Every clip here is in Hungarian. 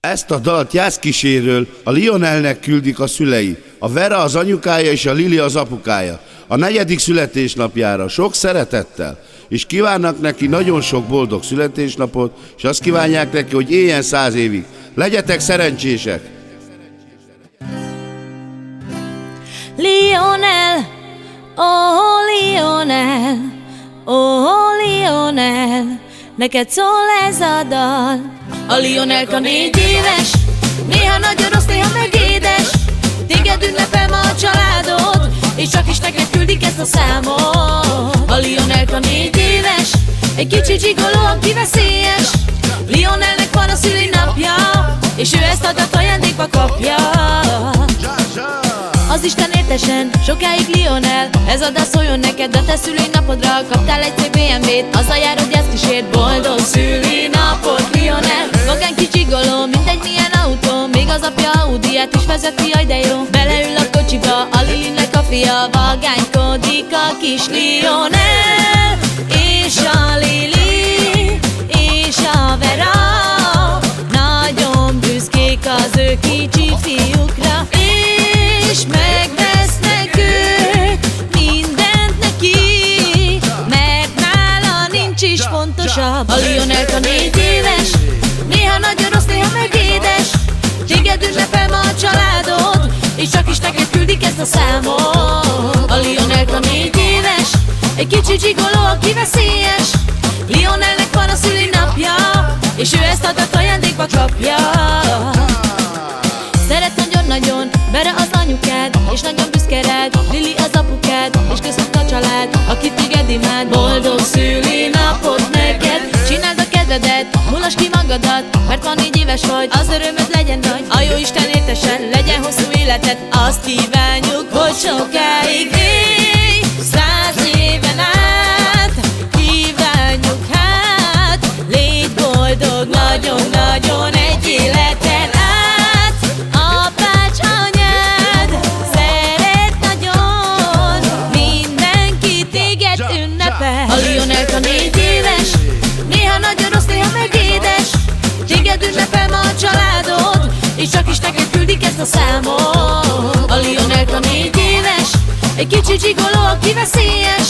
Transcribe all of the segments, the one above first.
Ezt a dalt Jászkísérről a Lionelnek küldik a szülei, a Vera az anyukája és a Lili az apukája. A 4. születésnapjára sok szeretettel, és kívánnak neki nagyon sok boldog születésnapot, és azt kívánják neki, hogy éljen 100 évig. Legyetek szerencsések! Lionel, oh Lionel, oh Lionel, neked szól ez a dal. A Lionelka 4 éves, néha nagyon rossz, néha meg édes. Téged ünnepel ma a családod, és csak is neked küldik ezt a számot. A Lionelka 4 éves, egy kicsi zsigoló, aki veszélyes. Lionelnek van a szülinapja, és ő ezt adat ajándékba kapja. Az Isten értesen, sokáig Lionel, ez a dal szóljon neked a te szülinapodra. Kaptál egy szép BMW-t, azzal járod Jászkísért, boldog szülinapot Lionel. Magán kicsigoló, mindegy milyen autó, még az apja Audiát is vezeti, jaj de jó. Beleül a kocsiba, a Lilinek a fia, vagánykodik a kis Lionel. És a Lili, és a Vera nagyon büszkék az ő kicsi fiúkra, és megvesznek ők mindent neki, mert nála nincs is fontosabb. A Lionelka 4 éves, néha nagyon rossz, néha meg édes. Téged ünnepel ma a családod, és csak is neked küldik ezt a számot. A Lionelka 4 éves, egy kicsi zsigoló, aki veszélyes. Lionelnek van a szülinapja, és ő ezt adat ajándékba kapja. Szeret nagyon-nagyon Vera az anyukád, és nagyon büszke rád. Lili az apukád, és között a család, aki téged imád. Boldog szülinapot neked, csináld a kedvedet, mulasd ki magadat, mert ma 4 éves vagy, az örömöd legyen nagy. A jóisten értesen, legyen hosszú életed, azt kívánjuk, hogy sokáig élj, 100 éven át. Kívánjuk hát, légy boldog nagyon-nagyon egy életen át. Apács anyád szeret nagyon, mindenki téged ünnepel. A Lionelka 4 éves, néha nagyon rossz, néha meg édes. Téged ünnepel ma a családod, és csak is neked küldik ezt a számot. A Lionelka 4 éves, egy kicsi zsigoló, aki veszélyes.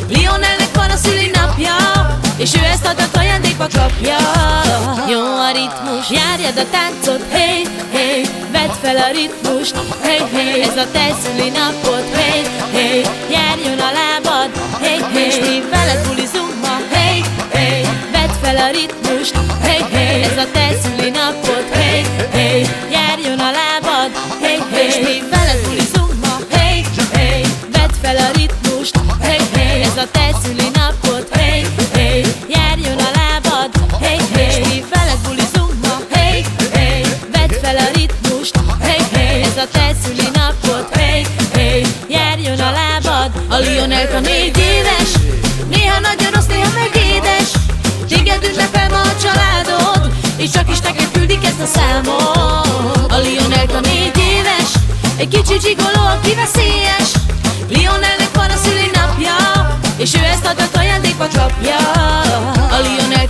Lionelnek van a szülinapja, és ő ezt adat ajándékba kapja. Jó a ritmus, járjad a táncot, hey, hey, vedd fel a ritmust, hey, hey, ez a te szülinapod, hey, hey, járjon a lábad, hey, hey, és mi veled bulizunk ma, hey, hey, vedd fel a ritmust, hey, hey, ez a te szülinapod, hey, hey, járjon a lábad, hey, hey, és mi veled bulizunk ma, hey, hey, vedd fel a ritmust, hey, hey, ez a te szülinapod, hey, hey, járjon a lábad, hey, hey, és mi veled bulizunk ma, hey, hey, vedd fel a ritmust, hey, hey, ez a te szülinapod, hey, hey, járjon a lábad. A Lionelka 4 éves, néha nagyon rossz, néha meg édes. Téged ünnepel ma a családod, és csak is neked küldik ezt a számot. A Lionelka 4 éves, egy kicsi zsigoló, aki veszélyes. Lionelnek van a szülinapja, és ő ezt adat ajándékba kapja. A Lionel